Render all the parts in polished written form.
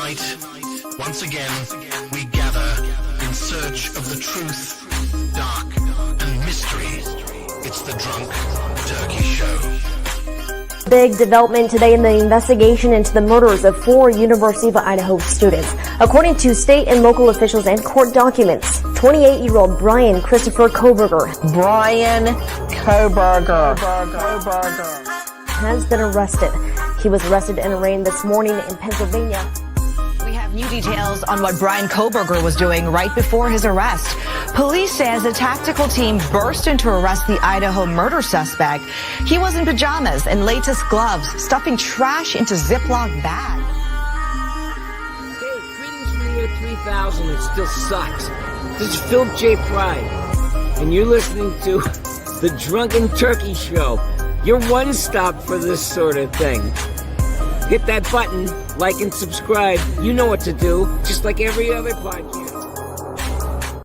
Tonight, once again, we gather in search of the truth, dark, and mystery. It's the Drunk Turkey Show. Big development today in the investigation into the murders of 4 University of Idaho students. According to state and local officials and court documents, 28-year-old Brian Christopher Kohberger has been arrested. He was arrested and arraigned this morning in Pennsylvania. We have new details on what Brian Kohberger was doing right before his arrest. Police says a tactical team burst in to arrest the Idaho murder suspect. He was in pajamas and latex gloves, stuffing trash into Ziploc bags. Hey, greetings from the year 3000. It still sucks. This is Philip J. Pride, and you're listening to the Drunken Turkey Show. Your one stop for this sort of thing. Hit that button, like and subscribe. You know what to do, just like every other podcast.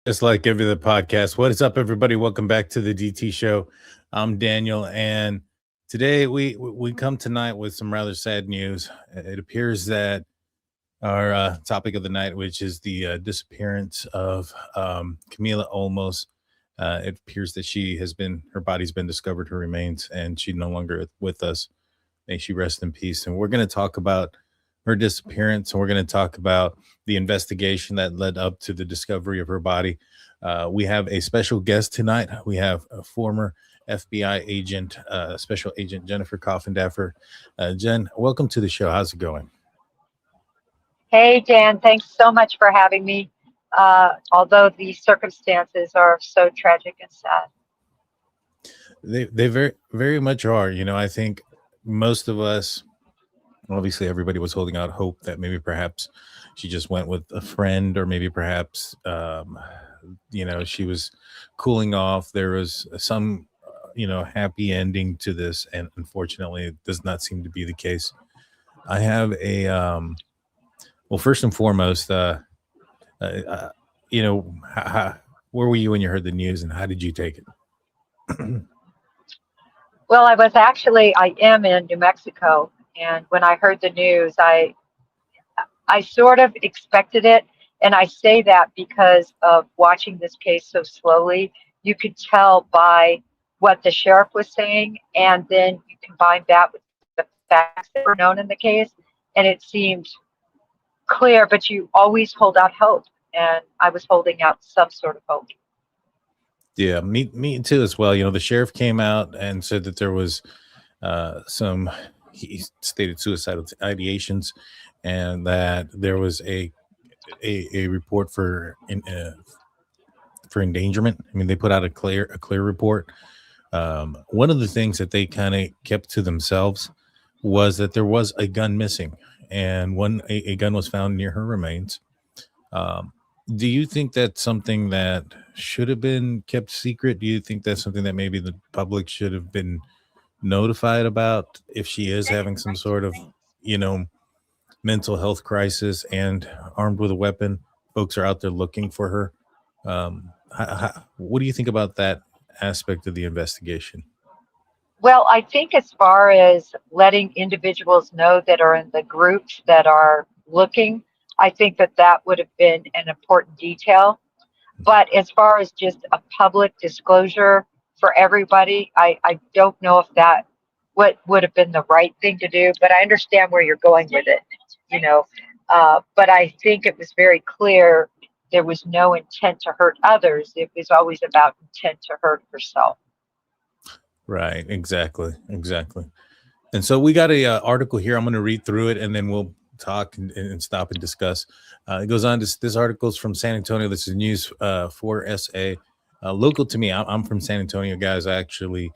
Just like every other podcast. What is up, everybody? Welcome back to the DT Show. I'm Daniel, and today we come tonight with some rather sad news. It appears that our topic of the night, which is the disappearance of Camila Olmos, it appears that her body's been discovered, her remains, and she's no longer with us. May she rest in peace. And we're going to talk about her disappearance, and we're going to talk about the investigation that led up to the discovery of her body. We have a special guest tonight. We have a former FBI agent, Special Agent Jennifer Coffindaffer. Jen, welcome to the show. How's it going? Hey, Dan. Thanks so much for having me. Although the circumstances are so tragic and sad. They very, very much are. You know, I think most of us, obviously everybody was holding out hope that maybe perhaps she just went with a friend, or maybe perhaps, she was cooling off. There was some, happy ending to this. And unfortunately, it does not seem to be the case. I have first and foremost, where were you when you heard the news, and how did you take it? Well, I am in New Mexico, and when I heard the news, I sort of expected it, and I say that because of watching this case so slowly. You could tell by what the sheriff was saying, and then you combine that with the facts that were known in the case, and it seemed clear, but you always hold out hope, and I was holding out some sort of hope. Yeah, me too as well. The sheriff came out and said that there was he stated suicidal ideations, and that there was a report for endangerment. I mean, they put out a clear report. One of the things that they kind of kept to themselves was that there was a gun missing, and a gun was found near her remains. Do you think that's something that should have been kept secret? Do you think that's something that maybe the public should have been notified about if she is having some sort of, mental health crisis and armed with a weapon? Folks are out there looking for her. What do you think about that aspect of the investigation? Well, I think as far as letting individuals know that are in the groups that are looking, I think that would have been an important detail. But as far as just a public disclosure for everybody, I don't know if that would have been the right thing to do, but I understand where you're going with it, but I think it was very clear there was no intent to hurt others. It was always about intent to hurt herself. Right. Exactly. And so we got a article here. I'm going to read through it, and then we'll talk and stop and discuss. It goes on to this article is from San Antonio. This is News 4SA, local to me. I'm from San Antonio, guys. I actually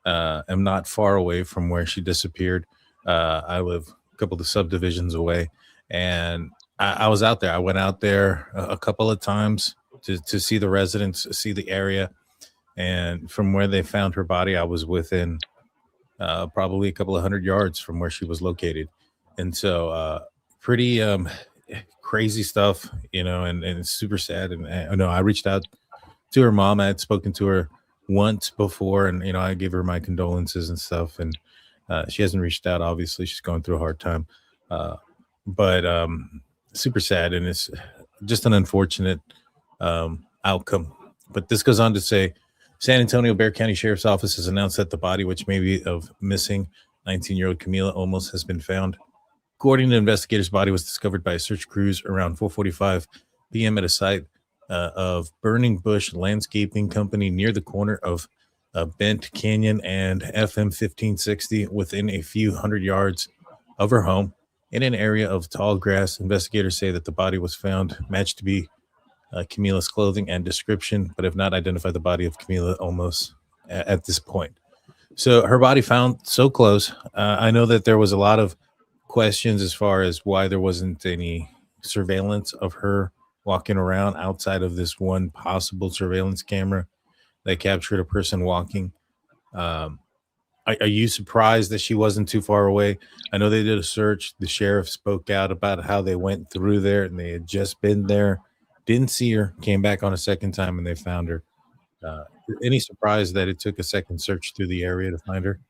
am not far away from where she disappeared. I live a couple of subdivisions away, and I was out there. I went out there a couple of times to see the residents, see the area, and from where they found her body, I was within probably a couple of 100 yards from where she was located. And so pretty crazy stuff, and it's super sad. And I reached out to her mom. I had spoken to her once before, and I gave her my condolences and stuff. And she hasn't reached out. Obviously, she's going through a hard time. but super sad, and it's just an unfortunate outcome. But this goes on to say, San Antonio Bexar County Sheriff's Office has announced that the body, which may be of missing 19-year-old Camila Olmos, has been found. According to investigators, body was discovered by a search crews around 4:45 p.m. at a site of Burning Bush Landscaping Company near the corner of Bent Canyon and FM 1560, within a few hundred yards of her home in an area of tall grass. Investigators say that the body was found matched to be Camila's clothing and description, but have not identified the body of Camila Olmos at this point. So her body found so close. I know that there was a lot of questions as far as why there wasn't any surveillance of her walking around outside of this one possible surveillance camera that captured a person walking. Are you surprised that she wasn't too far away? I know they did a search. The sheriff spoke out about how they went through there and they had just been there, didn't see her, came back on a second time and they found her. Any surprise that it took a second search through the area to find her?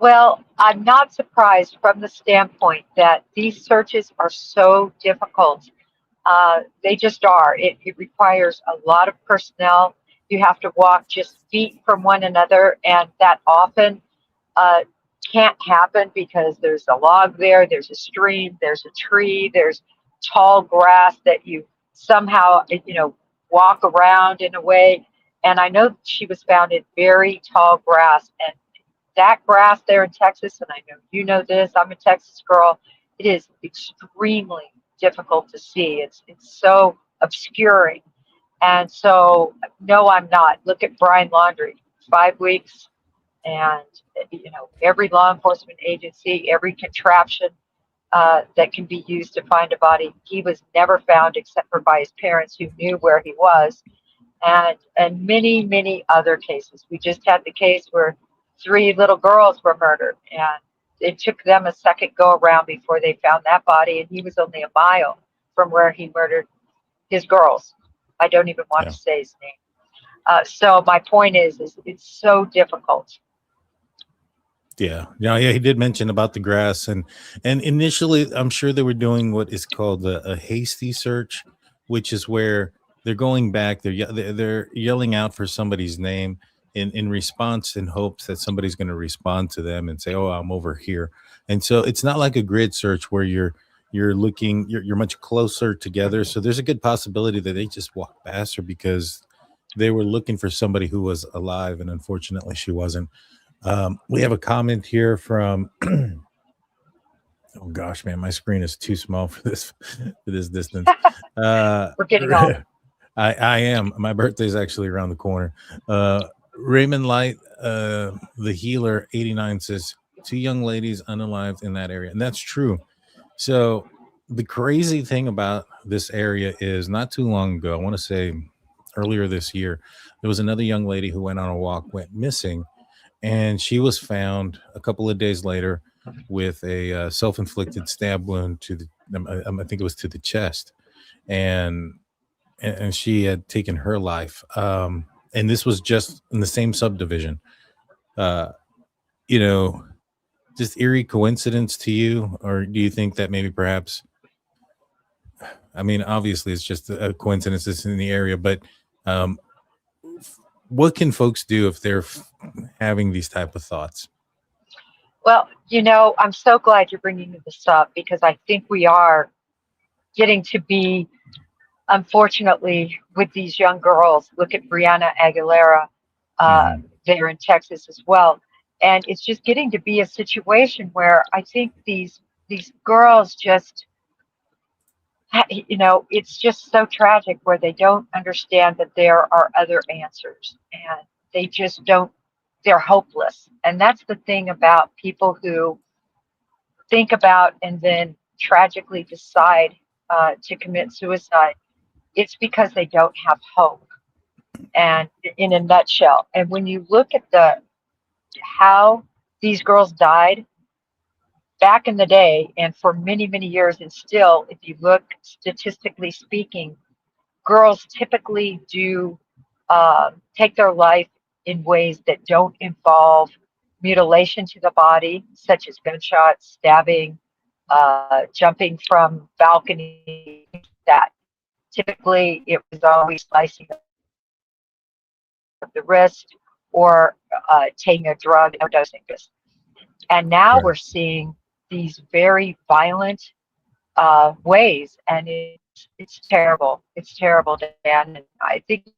Well, I'm not surprised from the standpoint that these searches are so difficult. They just are. It requires a lot of personnel. You have to walk just feet from one another, and that often can't happen because there's a log there, there's a stream, there's a tree, there's tall grass that you somehow, walk around in a way. And I know she was found in very tall grass, and that grass there in Texas, and I know you know this, I'm a Texas girl, it is extremely difficult to see. It's so obscuring. And so, no, I'm not. Look at Brian Laundrie, 5 weeks, and every law enforcement agency, every contraption that can be used to find a body, he was never found except for by his parents who knew where he was, and many, many other cases. We just had the case where 3 little girls were murdered, and it took them a second go around before they found that body, and he was only a mile from where he murdered his girls. I don't even want to say his name. So my point is it's so difficult. Yeah, he did mention about the grass, and initially, I'm sure they were doing what is called a hasty search, which is where they're going back, they're yelling out for somebody's name in response, in hopes that somebody's going to respond to them and say, "Oh, I'm over here." And so it's not like a grid search where you're looking, you're much closer together. So there's a good possibility that they just walked past her because they were looking for somebody who was alive, and unfortunately, she wasn't. We have a comment here from oh gosh, man, my screen is too small for this distance. We're getting old. I am. My birthday's actually around the corner. Raymond Light, the healer, 89, says 2 young ladies unalived in that area, and that's true. So the crazy thing about this area is, not too long ago, I want to say earlier this year, there was another young lady who went on a walk, went missing, and she was found a couple of days later with a self-inflicted stab wound to the, I think it was to the chest, and she had taken her life. And this was just in the same subdivision. Just eerie coincidence to you, or do you think that maybe perhaps, I mean, obviously it's just a coincidence that's in the area, but what can folks do if they're having these type of thoughts? Well, I'm so glad you're bringing this up, because I think we are getting to be, unfortunately, with these young girls. Look at Brianna Aguilera there in Texas as well. And it's just getting to be a situation where I think these girls just, it's just so tragic, where they don't understand that there are other answers, and they just don't, they're hopeless. And that's the thing about people who think about and then tragically decide to commit suicide. It's because they don't have hope, and in a nutshell. And when you look at how these girls died back in the day, and for many, many years, and still, if you look statistically speaking, girls typically do take their life in ways that don't involve mutilation to the body, such as gunshots, stabbing, jumping from balcony. That typically it was always slicing of the wrist or taking a drug or dosing this. And now Right. we're seeing these very violent ways, and it's terrible. It's terrible, Dan. And I think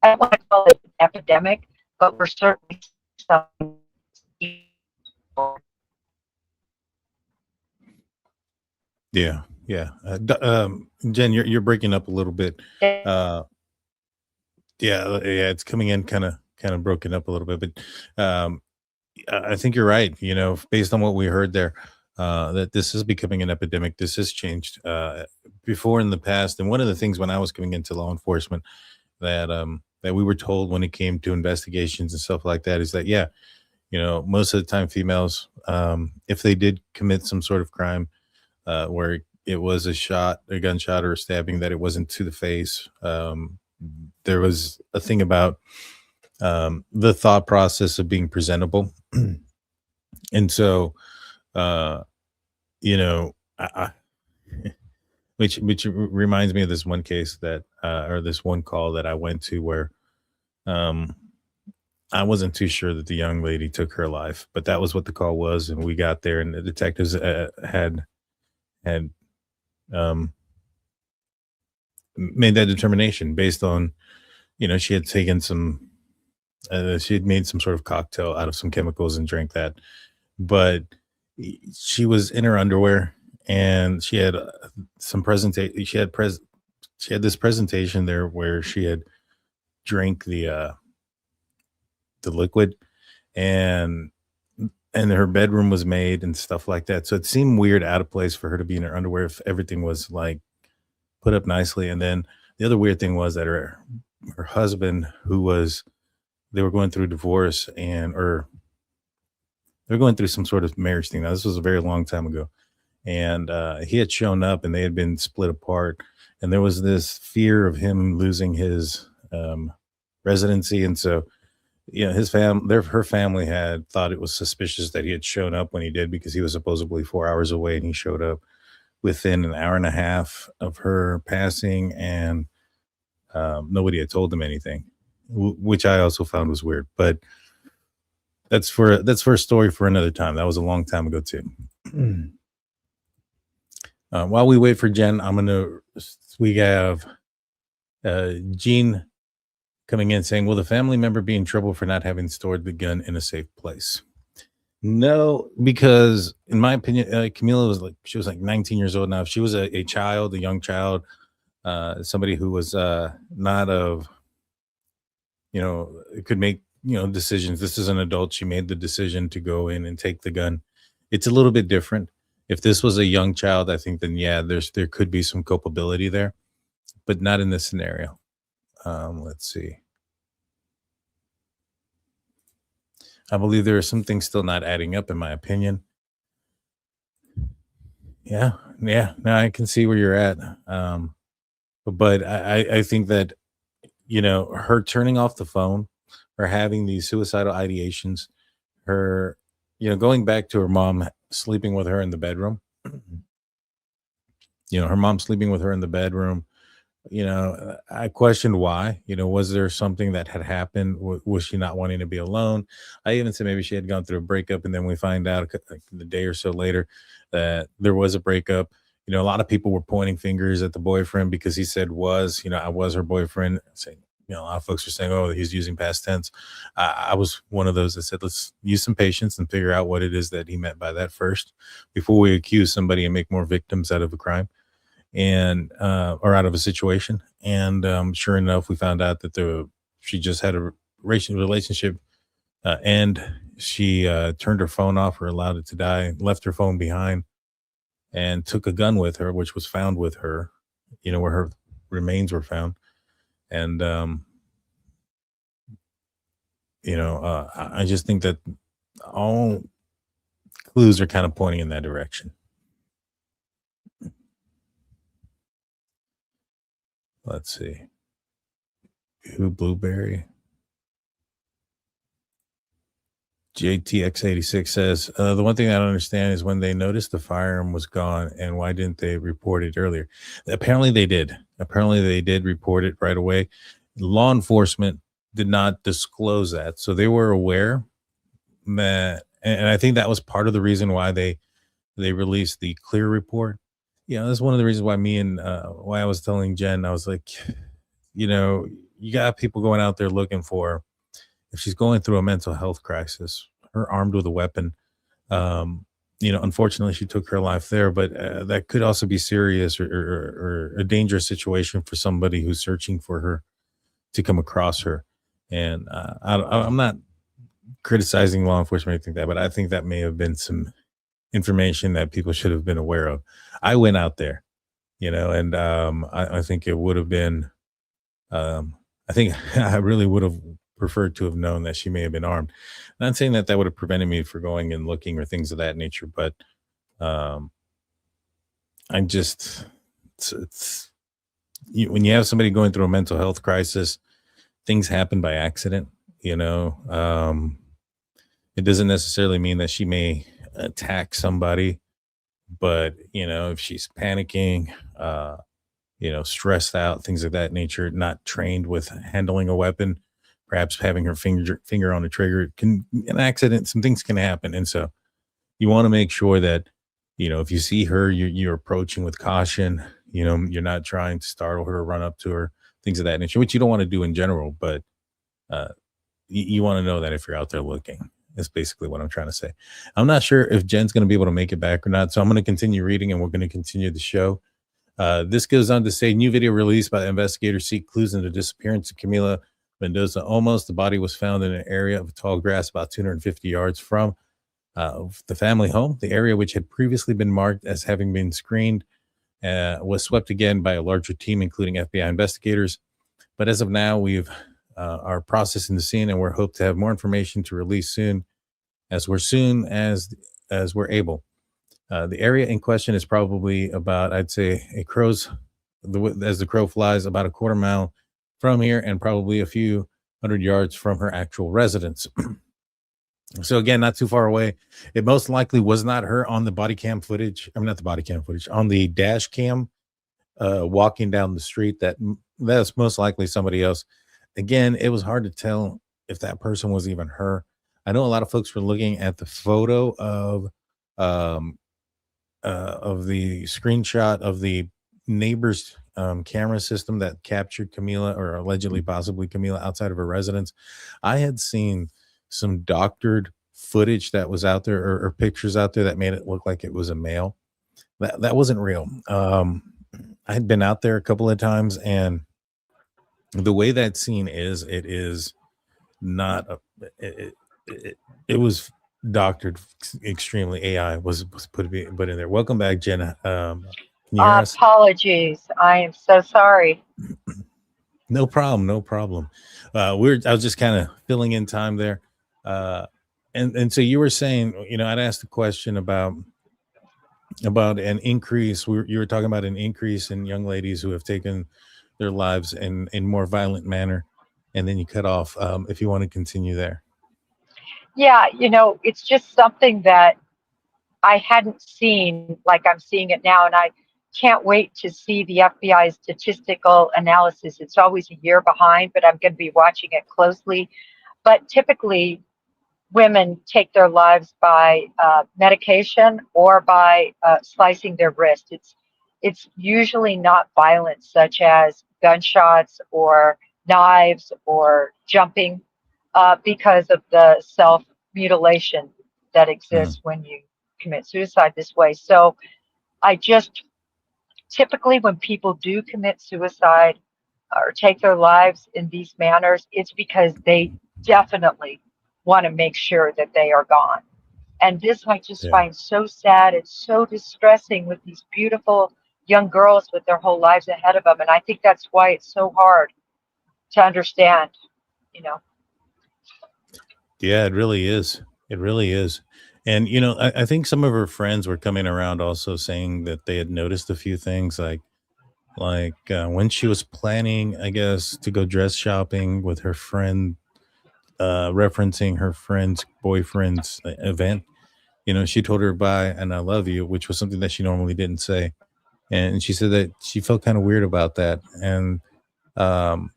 I don't want to call it an epidemic, but we're certainly some. Yeah, yeah. Jen, you're breaking up a little bit. Uh, yeah, it's coming in kind of broken up a little bit, but I think you're right. You know, based on what we heard there, that this is becoming an epidemic. This has changed before in the past. And one of the things when I was coming into law enforcement that we were told when it came to investigations and stuff like that is that yeah, you know, most of the time females, if they did commit some sort of crime where it was a gunshot or a stabbing, that it wasn't to the face. There was a thing about the thought process of being presentable. And so, uh, you know, which reminds me of this one case that, or this one call that I went to where, um, I wasn't too sure that the young lady took her life, but that was what the call was, and we got there, and the detectives had um, made that determination based on, you know, she had taken some, she had made some sort of cocktail out of some chemicals and drank that, but she was in her underwear and she had some presentation. She had this presentation there where she had drank the liquid and her bedroom was made and stuff like that. So it seemed weird, out of place for her to be in her underwear if everything was like put up nicely. And then the other weird thing was that her husband, they were going through divorce or they're going through some sort of marriage thing. Now this was a very long time ago, and he had shown up and they had been split apart, and there was this fear of him losing his residency, and so you know her family had thought it was suspicious that he had shown up when he did, because he was supposedly 4 hours away and he showed up within an hour and a half of her passing, and nobody had told him anything, which I also found was weird. But that's for a story for another time. That was a long time ago too. While we wait for Jen, we have Gene coming in saying, will the family member be in trouble for not having stored the gun in a safe place? No, because in my opinion, Camila she was like 19 years old now. If she was a young child, somebody who was not of, you know, could make, you know, decisions. This is an adult. She made the decision to go in and take the gun. It's a little bit different. If this was a young child, I think then yeah, there could be some culpability there, but not in this scenario. Let's see. I believe there are some things still not adding up, in my opinion. Yeah, yeah. Now I can see where you're at. But I think that, you know, her turning off the phone, or having these suicidal ideations, her, you know, going back to her mom sleeping with her in the bedroom, you know, her mom sleeping with her in the bedroom, you know, I questioned why. You know, was there something that had happened? Was she not wanting to be alone? I even said maybe she had gone through a breakup, and then we find out like the day or so later that there was a breakup. You know, a lot of people were pointing fingers at the boyfriend because he said you know, I was her boyfriend. Saying, you know, a lot of folks are saying, oh, he's using past tense. I was one of those that said, let's use some patience and figure out what it is that he meant by that first before we accuse somebody and make more victims out of a crime, and or out of a situation. And sure enough, we found out that she just had a relationship, and she turned her phone off or allowed it to die, left her phone behind, and took a gun with her, which was found with her, you know, where her remains were found. And you know, I just think that all clues are kind of pointing in that direction. Let's see. Who Blueberry? JTX86 says, the one thing I don't understand is when they noticed the firearm was gone and why didn't they report it earlier? Apparently they did. Apparently they did report it right away. Law enforcement did not disclose that. So they were aware that, and I think that was part of the reason why they released the clear report. That's one of the reasons why why I was telling Jen, I was like, you got people going out there looking for, if she's going through a mental health crisis, her armed with a weapon, unfortunately she took her life there, but that could also be serious or a dangerous situation for somebody who's searching for her to come across her. And I'm not criticizing law enforcement or anything like that, but I think that may have been some information that people should have been aware of. I went out there, and I think it would have been, I think I really would have preferred to have known that she may have been armed. Not saying that would have prevented me from going and looking or things of that nature, but I'm just, when you have somebody going through a mental health crisis, things happen by accident. It doesn't necessarily mean that she may attack somebody, but if she's panicking, stressed out, things of that nature, not trained with handling a weapon, perhaps having her finger on the trigger, an accident, some things can happen. And so you want to make sure that, if you see her, you're approaching with caution. You're not trying to startle her or run up to her, things of that nature, which you don't want to do in general, but you want to know that if you're out there looking. That's basically what I'm trying to say. I'm not sure if Jen's going to be able to make it back or not, so I'm going to continue reading and we're going to continue the show. This goes on to say, new video released by investigators seek clues into the disappearance of Camila Olmos. The body was found in an area of tall grass about 250 yards from the family home. The area, which had previously been marked as having been screened, was swept again by a larger team, including FBI investigators. But as of now, we've are processing the scene, and we're hope to have more information to release soon as we're able. The area in question is probably about, I'd say, as the crow flies, about a quarter mile from here and probably a few hundred yards from her actual residence. So again, not too far away. It most likely was not her on the body cam footage. I mean, not the body cam footage, on the dash cam walking down the street. That's most likely somebody else. Again, it was hard to tell if that person was even her. I know a lot of folks were looking at the photo of the screenshot of the neighbor's camera system that captured Camila, or allegedly possibly Camila, outside of her residence. I had seen some doctored footage that was out there, or pictures out there that made it look like it was a male. That wasn't real. I had been out there a couple of times, and the way that scene is, it is not it was doctored extremely. AI was put in there. Welcome back, Jenna. Can you hear us? Apologies. I am so sorry. No problem. I was just kind of filling in time there. And so you were saying, I'd asked a question about an increase. You were talking about an increase in young ladies who have taken their lives in more violent manner, and then you cut off. If you want to continue there. Yeah, it's just something that I hadn't seen like I'm seeing it now, and I can't wait to see the FBI's statistical analysis. It's always a year behind, but I'm going to be watching it closely. But typically, women take their lives by medication or by slicing their wrist. It's usually not violence, such as gunshots or knives or jumping, because of the self-mutilation that exists when you commit suicide this way. So typically when people do commit suicide or take their lives in these manners, it's because they definitely want to make sure that they are gone. And this I just find so sad. It's so distressing with these beautiful young girls with their whole lives ahead of them. And I think that's why it's so hard to understand, Yeah, it really is. It really is. And, I think some of her friends were coming around also saying that they had noticed a few things, like when she was planning, I guess, to go dress shopping with her friend referencing her friend's boyfriend's event. She told her bye and I love you, which was something that she normally didn't say. And she said that she felt kind of weird about that. And um,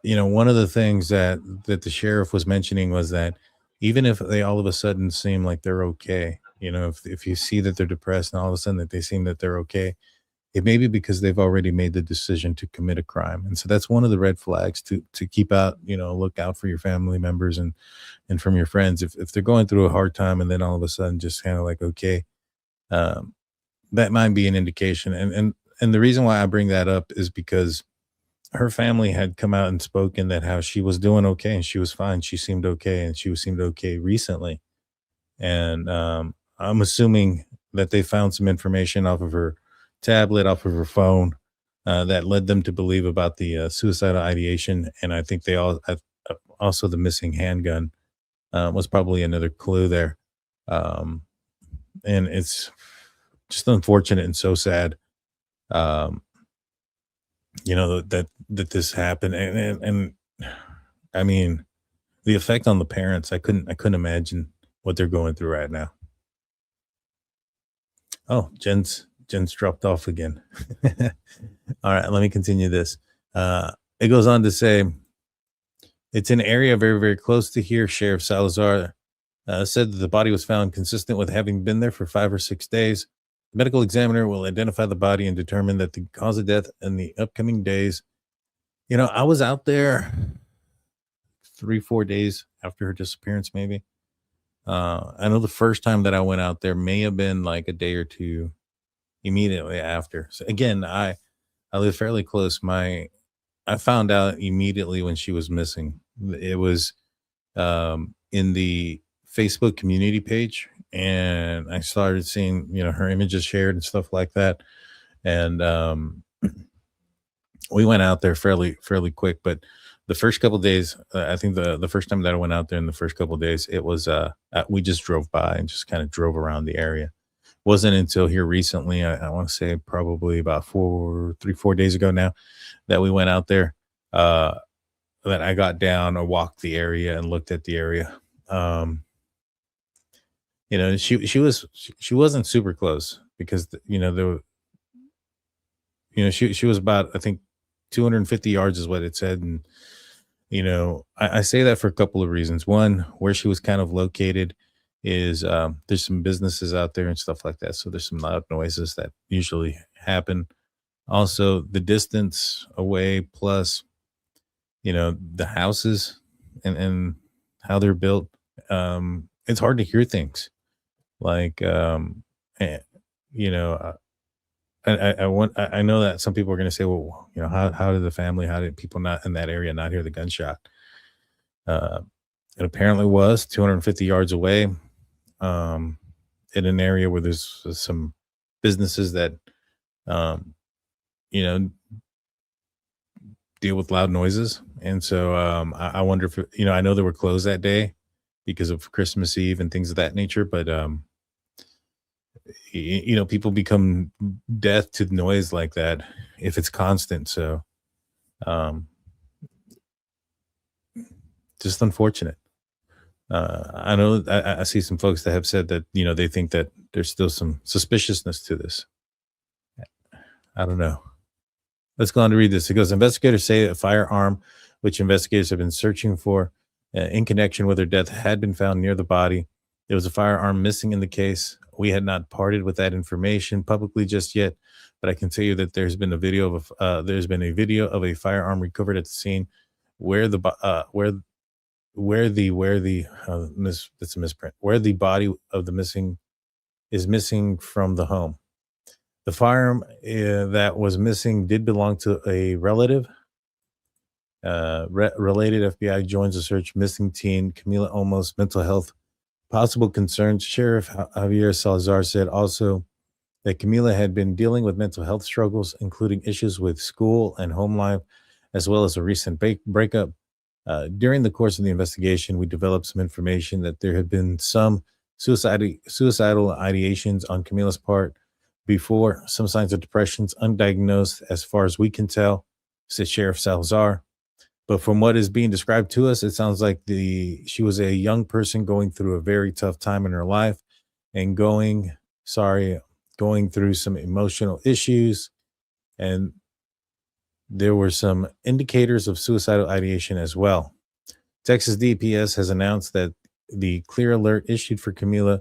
one of the things that the sheriff was mentioning was that even if they all of a sudden seem like they're okay, if you see that they're depressed and all of a sudden that they seem that they're okay, it may be because they've already made the decision to commit a crime. And so that's one of the red flags to keep out, look out for your family members and from your friends. If they're going through a hard time and then all of a sudden just kind of like, okay, um, that might be an indication. And the reason why I bring that up is because her family had come out and spoken that how she was doing okay and she was fine. She seemed okay and she seemed okay recently. And I'm assuming that they found some information off of her tablet, off of her phone, that led them to believe about the suicidal ideation. And I think also the missing handgun was probably another clue there. And it's just unfortunate and so sad, that this happened. And I mean, the effect on the parents, I couldn't imagine what they're going through right now. Oh, Jen's dropped off again. All right, let me continue this. It goes on to say, it's an area very, very close to here. Sheriff Salazar said that the body was found consistent with having been there for 5 or 6 days. The medical examiner will identify the body and determine that the cause of death in the upcoming days. I was out there 3-4 days after her disappearance, maybe. I know the first time that I went out there may have been like a day or two immediately after. So again, I live fairly close. I found out immediately when she was missing. It was in the Facebook community page, and I started seeing her images shared and stuff like that. And we went out there fairly quick, but the first couple of days, I think the first time that I went out there in the first couple of days, it was we just drove by and just kind of drove around the area. Wasn't until here recently, I want to say probably about 4 days ago now, that we went out there, that I got down or walked the area and looked at the area. She wasn't super close because she was about, I think, 250 yards is what it said. And I say that for a couple of reasons. One, where she was kind of located is there's some businesses out there and stuff like that, so there's some loud noises that usually happen. Also, the distance away, plus the houses and how they're built, it's hard to hear things like I know that some people are going to say, well, how did people not in that area not hear the gunshot? It apparently was 250 yards away, in an area where there's some businesses that, deal with loud noises. And so I wonder if, I know they were closed that day because of Christmas Eve and things of that nature, but people become deaf to noise like that if it's constant. So just unfortunate. I know I see some folks that have said that, they think that there's still some suspiciousness to this. I don't know. Let's go on to read this. It goes, investigators say a firearm, which investigators have been searching for in connection with her death, had been found near the body. There was a firearm missing in the case. We had not parted with that information publicly just yet, but I can tell you that there's been a video of a firearm recovered at the scene where the body of the missing is missing from the home. The firearm that was missing did belong to a relative. Related FBI joins the search. Missing teen Camila Olmos, mental health possible concerns. Sheriff Javier Salazar said also that Camila had been dealing with mental health struggles, including issues with school and home life, as well as a recent breakup. During the course of the investigation, we developed some information that there had been some suicidal ideations on Camila's part before, some signs of depressions undiagnosed as far as we can tell, said Sheriff Salazar. But from what is being described to us, it sounds like she was a young person going through a very tough time in her life and going through some emotional issues. And there were some indicators of suicidal ideation as well. Texas DPS has announced that the clear alert issued for Camila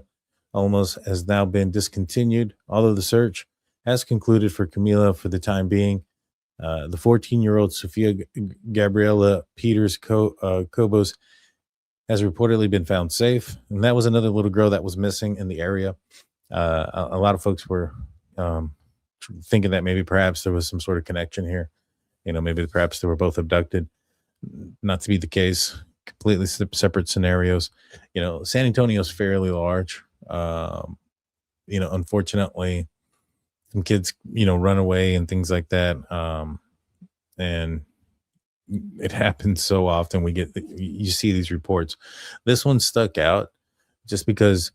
Olmos has now been discontinued, although the search has concluded for Camila for the time being. The 14-year-old Sophia Gabriela Peters Cobos has reportedly been found safe. And that was another little girl that was missing in the area. A lot of folks were thinking that maybe perhaps there was some sort of connection here. Maybe perhaps they were both abducted. Not to be the case. Completely separate scenarios. San Antonio's fairly large. Unfortunately, some kids, run away and things like that. And it happens so often. You see these reports. This one stuck out just because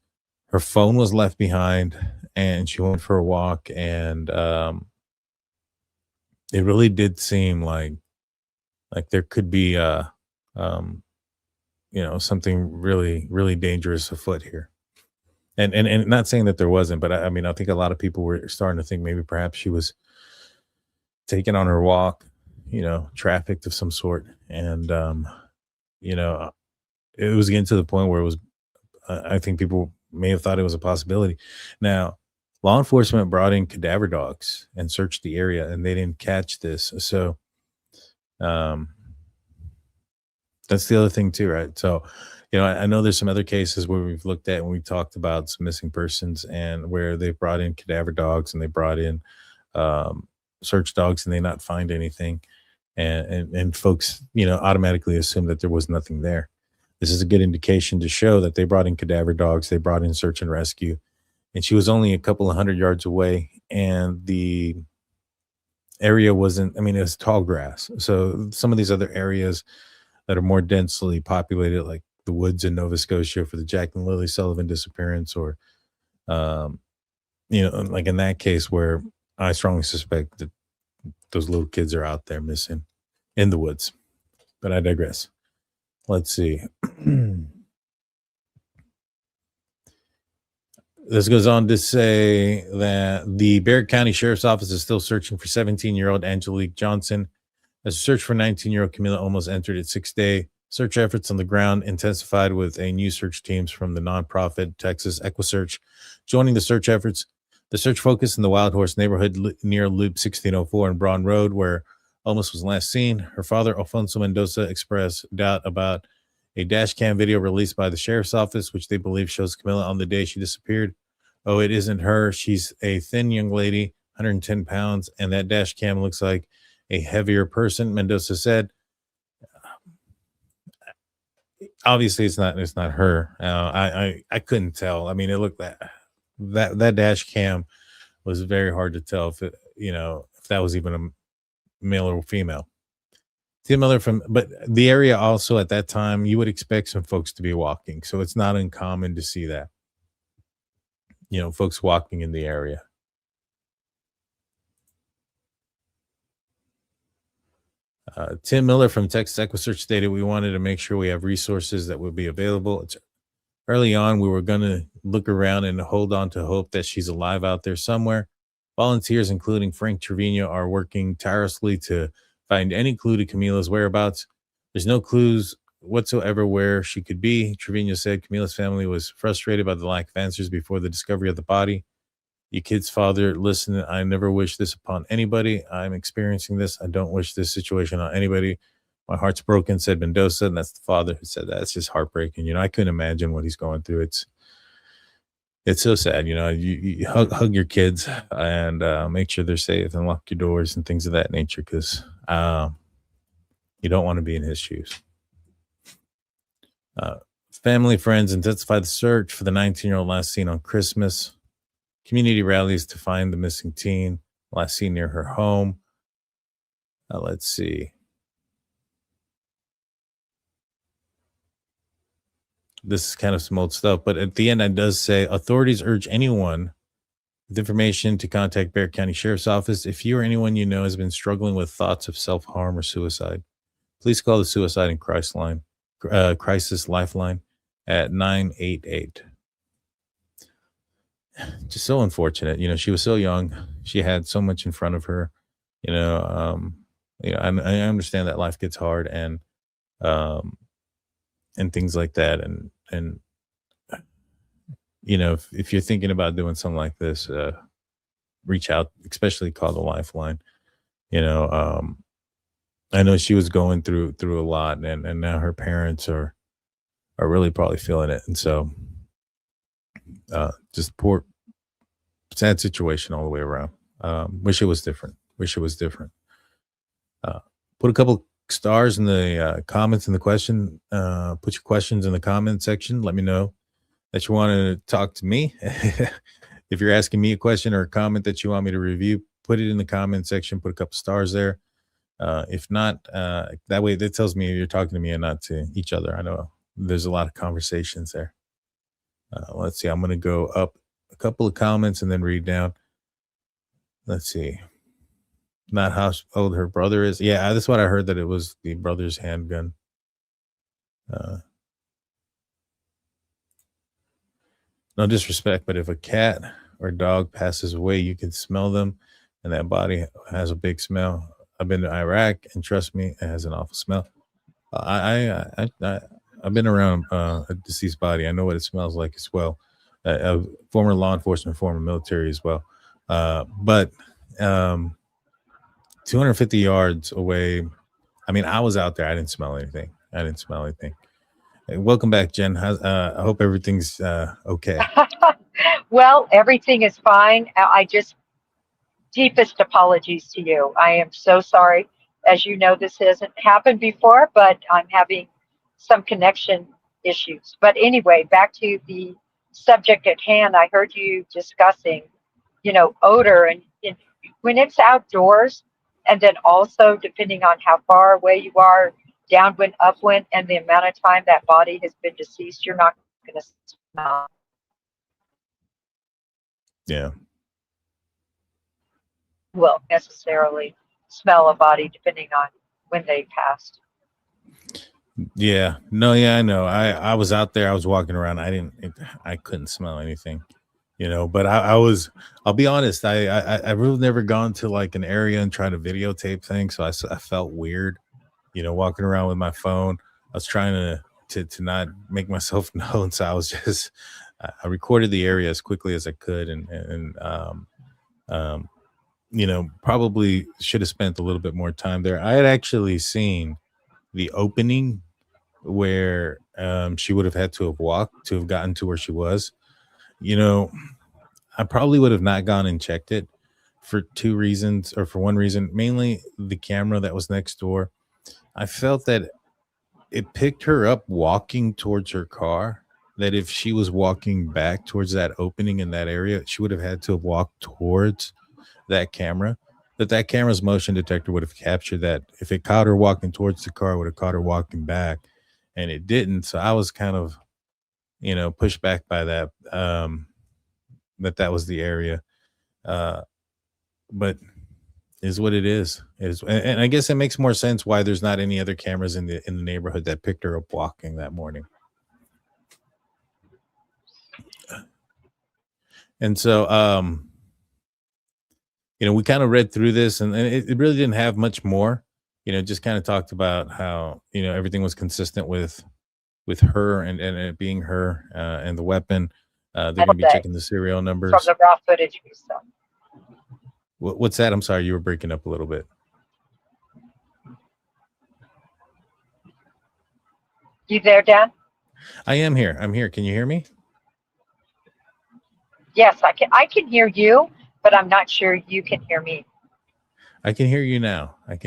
her phone was left behind and she went for a walk. And it really did seem like there could be, something really, really dangerous afoot here. And not saying that there wasn't, but I mean, I think a lot of people were starting to think maybe perhaps she was taken on her walk, trafficked of some sort. And, it was getting to the point where it was, I think people may have thought it was a possibility. Now, law enforcement brought in cadaver dogs and searched the area and they didn't catch this. So, that's the other thing too, right? So, I know there's some other cases where we've looked at and we talked about some missing persons and where they brought in cadaver dogs and they brought in search dogs and they not find anything. And folks, automatically assume that there was nothing there. This is a good indication to show that they brought in cadaver dogs, they brought in search and rescue, and she was only a couple of 100 yards away. And the area it was tall grass. So some of these other areas that are more densely populated, like the woods in Nova Scotia for the Jack and Lily Sullivan disappearance, or, like in that case where I strongly suspect that those little kids are out there missing in the woods. But I digress. Let's see. This goes on to say that the Barrett County Sheriff's Office is still searching for 17-year-old Angelique Johnson. As a search for 19-year-old Camila almost entered its 6th day, search efforts on the ground intensified with a new search teams from the nonprofit Texas EquiSearch joining the search efforts. The search focused in the Wild Horse neighborhood near Loop 1604 and Braun Road, where Olmos was last seen. Her father, Alfonso Mendoza, expressed doubt about a Dashcam video released by the sheriff's office, which they believe shows Camila on the day she disappeared. Oh, it isn't her. She's a thin young lady, 110 pounds, and that Dashcam looks like a heavier person, Mendoza said. Obviously, it's not her. I couldn't tell. I mean, it looked that dash cam was very hard to tell if that was even a male or female. But the area also at that time, you would expect some folks to be walking, so it's not uncommon to see that. Folks walking in the area. Tim Miller from Texas EquiSearch stated, we wanted to make sure we have resources that would be available. Early on, we were going to look around and hold on to hope that she's alive out there somewhere. Volunteers, including Frank Trevino, are working tirelessly to find any clue to Camila's whereabouts. There's no clues whatsoever where she could be. Trevino said Camila's family was frustrated by the lack of answers before the discovery of the body. You kid's father, listen, I never wish this upon anybody. I'm experiencing this. I don't wish this situation on anybody. My heart's broken, said Mendoza, and that's the father who said that. It's just heartbreaking. I couldn't imagine what he's going through. It's so sad. You hug your kids and make sure they're safe and lock your doors and things of that nature, because you don't want to be in his shoes. Family, friends intensify the search for the 19-year-old last seen on Christmas. Community rallies to find the missing teen, last seen near her home. Let's see. This is kind of some old stuff, but at the end, it does say authorities urge anyone with information to contact Barrett County Sheriff's Office if you or anyone you know has been struggling with thoughts of self-harm or suicide. please call the Suicide and Crisis Lifeline at 988. Just so unfortunate. She was so young. She had so much in front of her. I understand that life gets hard and things like that. And if you're thinking about doing something like this, reach out, especially call the Lifeline. I know she was going through a lot, and now her parents are really probably feeling it. And so just poor, sad situation all the way around. Wish it was different. Put a couple stars in the comments in the question. Put your questions in the comment section. Let me know that you want to talk to me. If you're asking me a question or a comment that you want me to review, put it in the comment section. Put a couple stars there. If not, that way that tells me you're talking to me and not to each other. I know there's a lot of conversations there. Let's see. I'm going to go up a couple of comments and then read down. Let's see. Not how old her brother is. Yeah, that's what I heard, that it was the brother's handgun. No disrespect, but if a cat or dog passes away, you can smell them, and that body has a big smell. I've been to Iraq, and trust me, it has an awful smell. I've been around a deceased body. I know what it smells like as well. Former law enforcement, former military as well. But 250 yards away, I mean, I was out there. I didn't smell anything. Hey, welcome back, Jen. I hope everything's okay. Well, everything is fine. Deepest apologies to you. I am so sorry. As you know, this hasn't happened before, but I'm having some connection issues. But anyway, back to the subject at hand. I heard you discussing, odor, and when it's outdoors, and then also depending on how far away you are, downwind, upwind, and the amount of time that body has been deceased, you're not going to smell. Yeah. Will necessarily smell a body depending on when they passed. Yeah. No, yeah, I know. I was out there. I was walking around. I couldn't smell anything, but I'll be honest. I've really never gone to like an area and tried to videotape things. So I felt weird, walking around with my phone. I was trying to not make myself known. So I was just, I recorded the area as quickly as I could. And probably should have spent a little bit more time there. I had actually seen the opening where she would have had to have walked to have gotten to where she was. I probably would have not gone and checked it for two reasons, or for one reason, mainly the camera that was next door. I felt that it picked her up walking towards her car, that if she was walking back towards that opening in that area, she would have had to have walked towards that camera, that camera's motion detector would have captured that. If it caught her walking towards the car, it would have caught her walking back, and it didn't. So I was kind of, pushed back by that, that was the area. But is what it is. And I guess it makes more sense why there's not any other cameras in the neighborhood that picked her up walking that morning. And so, we kind of read through this, and it really didn't have much more. Just kind of talked about how everything was consistent with her and it being her, and the weapon. They're going to be checking the serial numbers from the raw footage we saw. What's that? I'm sorry, you were breaking up a little bit. You there, Dan? I am here. I'm here. Can you hear me? Yes, I can. I can hear you, but I'm not sure you can hear me. I can hear you now. A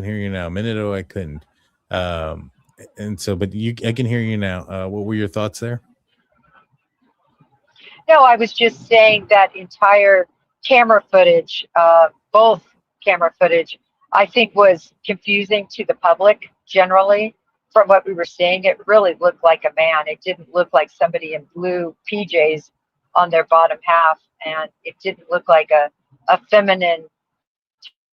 minute ago, I couldn't. And so, but I can hear you now. What were your thoughts there? No, I was just saying that entire camera footage, both camera footage, I think was confusing to the public generally. From what we were seeing, it really looked like a man. It didn't look like somebody in blue PJs on their bottom half, and it didn't look like a feminine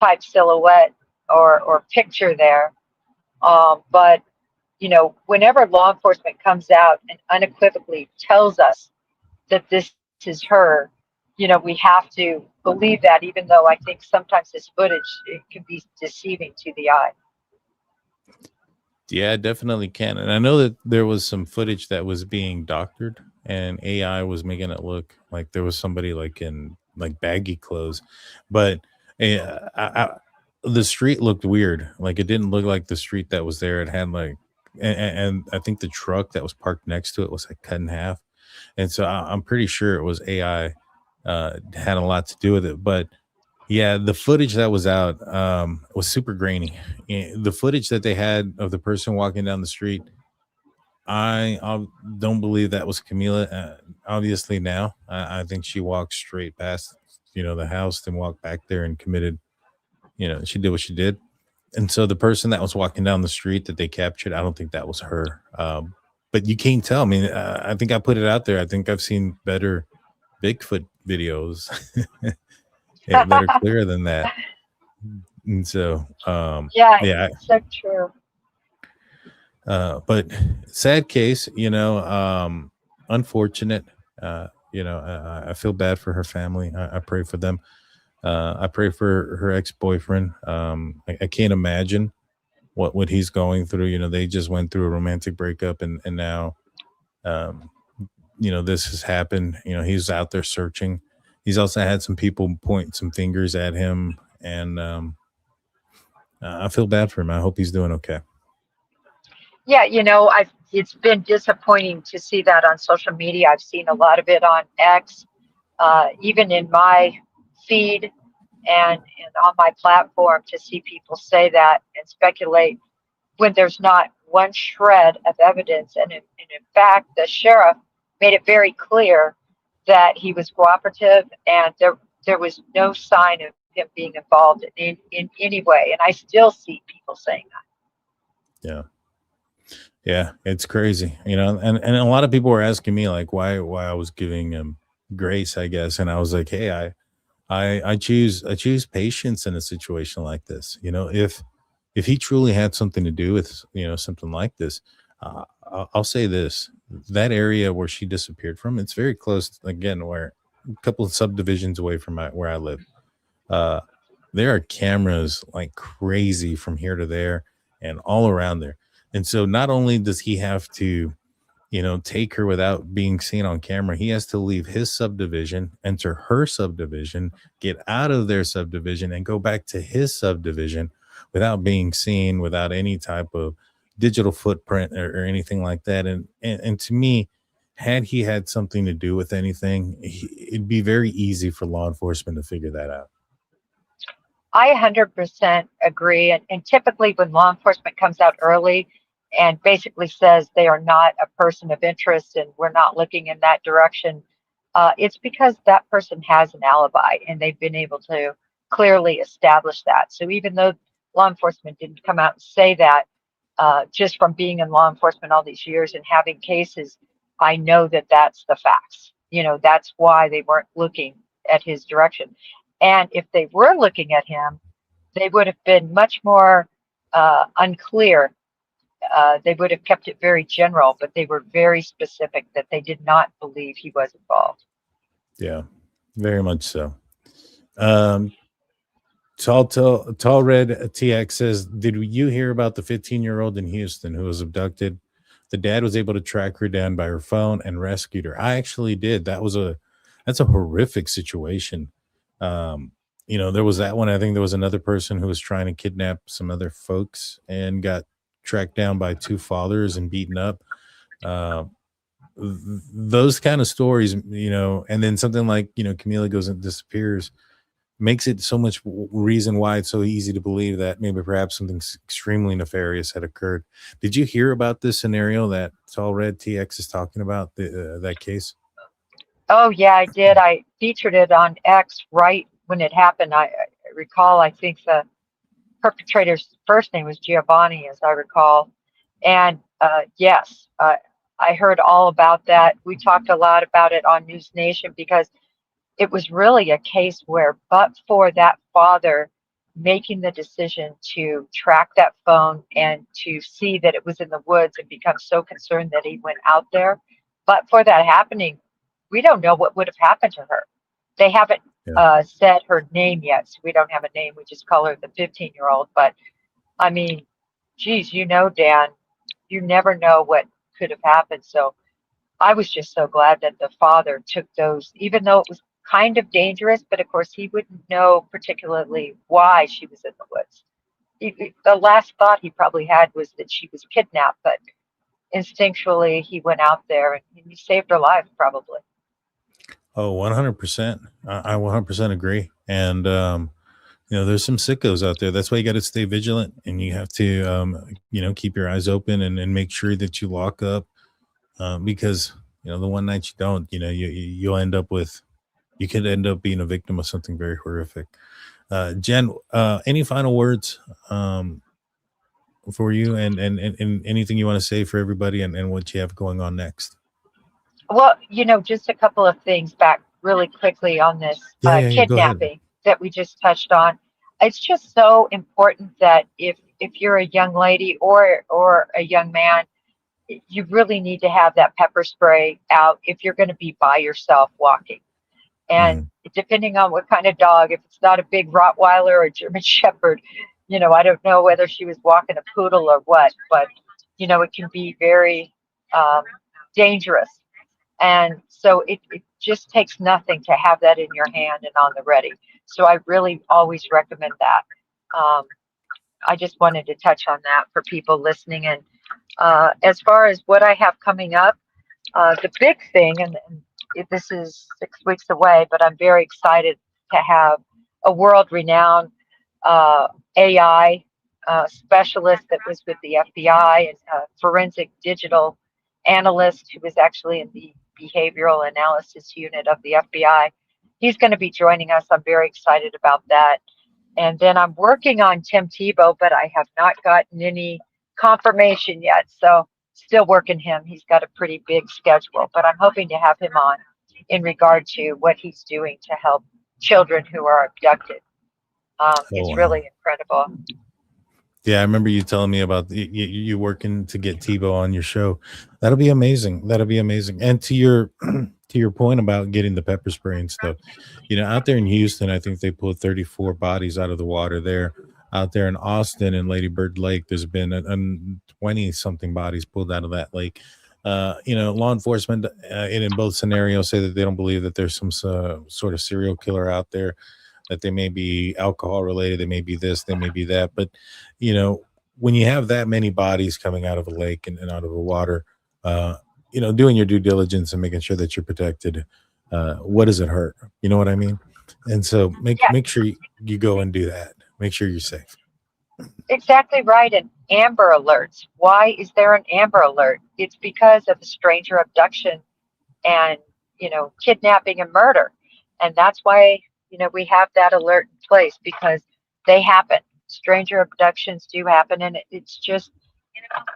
type silhouette or picture there But whenever law enforcement comes out and unequivocally tells us that this is her, we have to believe that, even though I think sometimes this footage, it can be deceiving to the eye. Yeah, it definitely can. And I know that there was some footage that was being doctored and AI was making it look like there was somebody like in like baggy clothes. But the street looked weird. Like it didn't look like the street that was there. It had like, and I think the truck that was parked next to it was like cut in half. And so I'm pretty sure it was AI had a lot to do with it. But yeah, the footage that was out was super grainy. The footage that they had of the person walking down the street, I don't believe that was Camila. Obviously, now I think she walked straight past, the house, then walked back there and committed. She did what she did. And so the person that was walking down the street that they captured, I don't think that was her. But you can't tell. I mean, I think I put it out there. I think I've seen better Bigfoot videos that are clearer than that. And so, yeah, so true. But sad case, unfortunate. I feel bad for her family. I pray for them. I pray for her ex-boyfriend. I can't imagine what he's going through. They just went through a romantic breakup and now, this has happened. He's out there searching. He's also had some people point some fingers at him, and I feel bad for him. I hope he's doing okay. Yeah, it's been disappointing to see that on social media. I've seen a lot of it on X, even in my feed and on my platform, to see people say that and speculate when there's not one shred of evidence. And in fact, the sheriff made it very clear that he was cooperative, and there was no sign of him being involved in any way. And I still see people saying that. Yeah, it's crazy, and a lot of people were asking me like why I was giving him grace, I guess. And I was like, hey, I choose patience in a situation like this. If he truly had something to do with, something like this, I'll say this: that area where she disappeared from, it's very close, again, where a couple of subdivisions away from where I live. There are cameras like crazy from here to there and all around there. And so not only does he have to, take her without being seen on camera, he has to leave his subdivision, enter her subdivision, get out of their subdivision, and go back to his subdivision without being seen, without any type of digital footprint or anything like that. And to me, had he had something to do with anything, it'd be very easy for law enforcement to figure that out. I 100% agree. And typically when law enforcement comes out early and basically says they are not a person of interest and we're not looking in that direction, it's because that person has an alibi and they've been able to clearly establish that. So even though law enforcement didn't come out and say that, just from being in law enforcement all these years and having cases, I know that that's the facts. That's why they weren't looking at his direction. And if they were looking at him, they would have been much more unclear. They would have kept it very general, but they were very specific that they did not believe he was involved. Yeah, very much so. Tall Red TX says, did you hear about the 15-year-old in Houston who was abducted? The dad was able to track her down by her phone and rescued her. I actually did. That's a horrific situation. There was that one. I think there was another person who was trying to kidnap some other folks and got tracked down by two fathers and beaten up. Those kind of stories, and then something like, Camila goes and disappears, makes it so much reason why it's so easy to believe that maybe perhaps something extremely nefarious had occurred. Did you hear about this scenario that Tall Red TX is talking about, that case? Oh, yeah, I did. I featured it on X right when it happened. I recall, I think the perpetrator's first name was Giovanni, as I recall. And yes, I heard all about that. We talked a lot about it on News Nation because it was really a case where, but for that father making the decision to track that phone and to see that it was in the woods and become so concerned that he went out there. But for that happening, we don't know what would have happened to her. They haven't said her name yet, so we don't have a name. We just call her the 15-year-old. But I mean, geez, Dan, you never know what could have happened. So I was just so glad that the father took those, even though it was kind of dangerous, but of course he wouldn't know particularly why she was in the woods. The last thought he probably had was that she was kidnapped, but instinctually he went out there and he saved her life probably. Oh, 100%. I 100% agree. And, there's some sickos out there. That's why you got to stay vigilant, and you have to, keep your eyes open and make sure that you lock up, because, the one night you don't, you'll end up you could end up being a victim of something very horrific. Jen, any final words for you and anything you want to say for everybody and what you have going on next? Well, just a couple of things back really quickly on this kidnapping that we just touched on. It's just so important that if you're a young lady or a young man, you really need to have that pepper spray out if you're going to be by yourself walking. And depending on what kind of dog, if it's not a big Rottweiler or a German Shepherd, I don't know whether she was walking a poodle or what, but, it can be very dangerous. And so it just takes nothing to have that in your hand and on the ready. So I really always recommend that. I just wanted to touch on that for people listening. And as far as what I have coming up, the big thing, and this is 6 weeks away, but I'm very excited to have a world-renowned AI specialist that was with the FBI and a forensic digital analyst who was actually in the behavioral analysis unit of the FBI. He's going to be joining us. I'm very excited about that. And then I'm working on Tim Tebow, but I have not gotten any confirmation yet. So still working him. He's got a pretty big schedule, but I'm hoping to have him on in regard to what he's doing to help children who are abducted. It's really incredible. Yeah, I remember you telling me about you working to get Tebow on your show. That'll be amazing. That'll be amazing. And to your point about getting the pepper spray and stuff, out there in Houston, I think they pulled 34 bodies out of the water there. Out there in Austin and Lady Bird Lake, there's been 20 something bodies pulled out of that lake. Law enforcement in both scenarios say that they don't believe that there's some sort of serial killer out there, that they may be alcohol related, they may be this, they may be that. But, when you have that many bodies coming out of a lake and out of the water, doing your due diligence and making sure that you're protected, what does it hurt? You know what I mean? And so make sure you go and do that. Make sure you're safe. Exactly right. And Amber Alerts. Why is there an Amber Alert? It's because of a stranger abduction and, kidnapping and murder. And that's why, we have that alert in place, because they happen. Stranger abductions do happen. And it's just,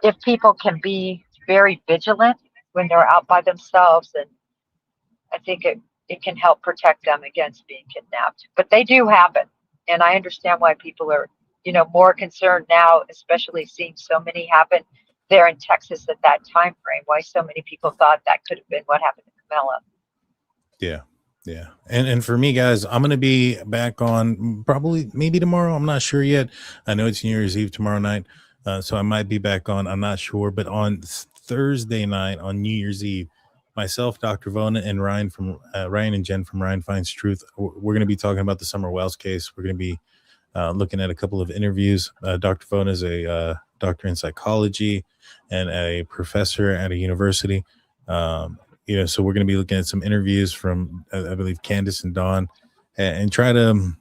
if people can be very vigilant when they're out by themselves, and I think it can help protect them against being kidnapped. But they do happen. And I understand why people are, more concerned now, especially seeing so many happen there in Texas at that time frame, why so many people thought that could have been what happened to Camila. Yeah. Yeah. And for me, guys, I'm going to be back on probably maybe tomorrow. I'm not sure yet. I know it's New Year's Eve tomorrow night. So I might be back on. I'm not sure. But on Thursday night, on New Year's Eve, myself, Dr. Vona, and Ryan and Jen from Ryan Finds Truth, we're going to be talking about the Summer Wells case. We're going to be looking at a couple of interviews. Dr. Vona is a doctor in psychology and a professor at a university. So we're going to be looking at some interviews from, I believe, Candace and Dawn, and try to,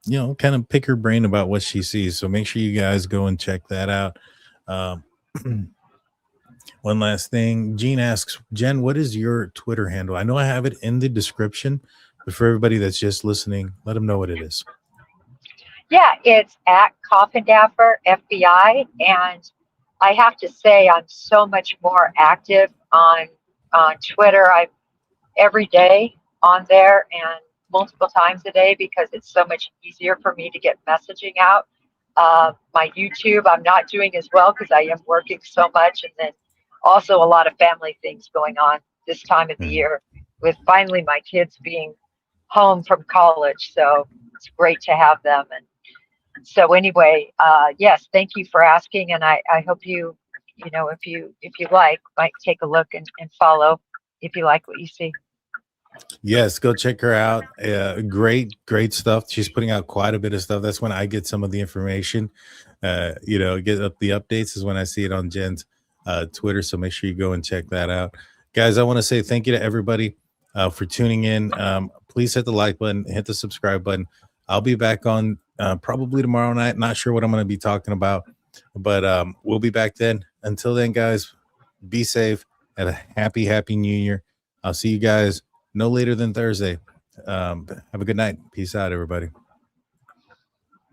kind of pick her brain about what she sees. So make sure you guys go and check that out. One last thing. Gene asks, Jen, what is your Twitter handle? I know I have it in the description, but for everybody that's just listening, let them know what it is. Yeah, it's at Coffindaffer FBI. And I have to say, I'm so much more active on Twitter. I'm every day on there, and multiple times a day because it's so much easier for me to get messaging out. My YouTube, I'm not doing as well because I am working so much, and then also a lot of family things going on this time of the year with finally my kids being home from college. So it's great to have them. And so anyway, yes, thank you for asking. And I hope you know, if you like, might take a look and follow if you like what you see. Yes, go check her out. Great stuff. She's putting out quite a bit of stuff. That's when I get some of the information. Get up the updates is when I see it on Jen's Twitter. So make sure you go and check that out. Guys, I want to say thank you to everybody for tuning in. Please hit the like button, hit the subscribe button. I'll be back on probably tomorrow night. Not sure what I'm going to be talking about, but we'll be back then. Until then, guys, be safe. Have a happy New Year. I'll see you guys no later than Thursday. Have a good night. Peace out, everybody.